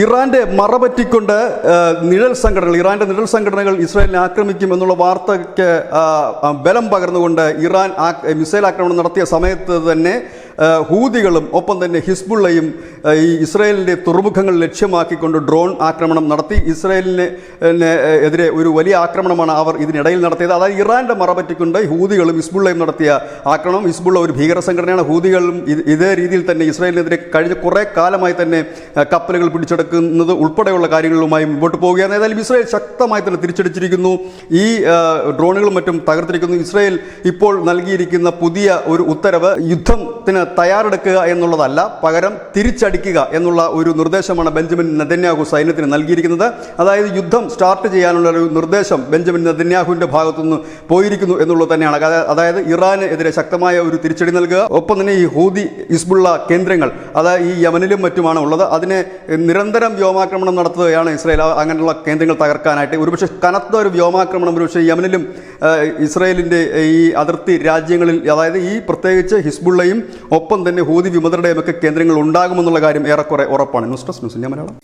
ഇറാന്റെ മറപറ്റിക്കൊണ്ട് ഇറാന്റെ നിഴൽ സംഘടനകൾ ഇസ്രായേലിനെ ആക്രമിക്കും എന്നുള്ള വാർത്തയ്ക്ക് ബലം പകർന്നുകൊണ്ട് ഇറാൻ മിസൈൽ ആക്രമണം നടത്തിയ സമയത്ത് തന്നെ ഹൂതികളും ഒപ്പം തന്നെ ഹിസ്ബുള്ളയും ഈ ഇസ്രായേലിൻ്റെ തുറമുഖങ്ങൾ ലക്ഷ്യമാക്കിക്കൊണ്ട് ഡ്രോൺ ആക്രമണം നടത്തി. ഇസ്രായേലിന് എതിരെ ഒരു വലിയ ആക്രമണമാണ് അവർ ഇതിനിടയിൽ നടത്തിയത്. അതായത് ഇറാന്റെ മറപറ്റിക്കൊണ്ട് ഹൂതികളും ഹിസ്ബുള്ളയും നടത്തിയ ആക്രമണം. ഹിസ്ബുള്ള ഒരു ഭീകര സംഘടനയാണ്. ഹൂതികളും ഇതേ രീതിയിൽ തന്നെ ഇസ്രായേലിനെതിരെ കഴിഞ്ഞ കുറേ കാലമായി തന്നെ കപ്പലുകൾ പിടിച്ചെടുക്കുന്നത് ഉൾപ്പെടെയുള്ള കാര്യങ്ങളുമായി മുമ്പോട്ട് പോവുകയാണ്. ഏതായാലും ഇസ്രായേൽ ശക്തമായി തന്നെ തിരിച്ചടിച്ചിരിക്കുന്നു. ഈ ഡ്രോണുകളും മറ്റും തകർത്തിരിക്കുന്നു. ഇസ്രായേൽ ഇപ്പോൾ നൽകിയിരിക്കുന്ന പുതിയ ഒരു ഉത്തരവ് യുദ്ധത്തിന് തയ്യാറെടുക്കുക എന്നുള്ളതല്ല, പകരം തിരിച്ചടിക്കുക എന്നുള്ള ഒരു നിർദ്ദേശമാണ് ബെഞ്ചമിൻ നെതന്യാഹു സൈന്യത്തിന് നൽകിയിരിക്കുന്നത്. അതായത് യുദ്ധം സ്റ്റാർട്ട് ചെയ്യാനുള്ള ഒരു നിർദ്ദേശം ബെഞ്ചമിൻ നെതന്യാഹുവിൻ്റെ ഭാഗത്തുനിന്ന് പോയിരിക്കുന്നു എന്നുള്ളത് തന്നെയാണ്. അതായത് ഇറാന് എതിരെ ശക്തമായ ഒരു തിരിച്ചടി നൽകുക. ഒപ്പം തന്നെ ഈ ഹൂതി ഹിസ്ബുള്ള കേന്ദ്രങ്ങൾ, അതായത് ഈ യമനിലും മറ്റുമാണ് ഉള്ളത്, അതിനെ നിരന്തരം വ്യോമാക്രമണം നടത്തുകയാണ് ഇസ്രായേൽ. അങ്ങനെയുള്ള കേന്ദ്രങ്ങൾ തകർക്കാനായിട്ട് ഒരുപക്ഷെ കനത്ത ഒരു വ്യോമാക്രമണം ഒരുപക്ഷെ യമനിലും ഇസ്രായേലിൻ്റെ ഈ അതിർത്തി രാജ്യങ്ങളിൽ, അതായത് ഈ പ്രത്യേകിച്ച് ഹിസ്ബുള്ളയും ഒപ്പം തന്നെ ഹൂതി വിമതരുടെയും ഒക്കെ കേന്ദ്രങ്ങൾ ഉണ്ടാകുമെന്നുള്ള കാര്യം ഏറെക്കുറെ ഉറപ്പാണ്. News desk news India Malayalam.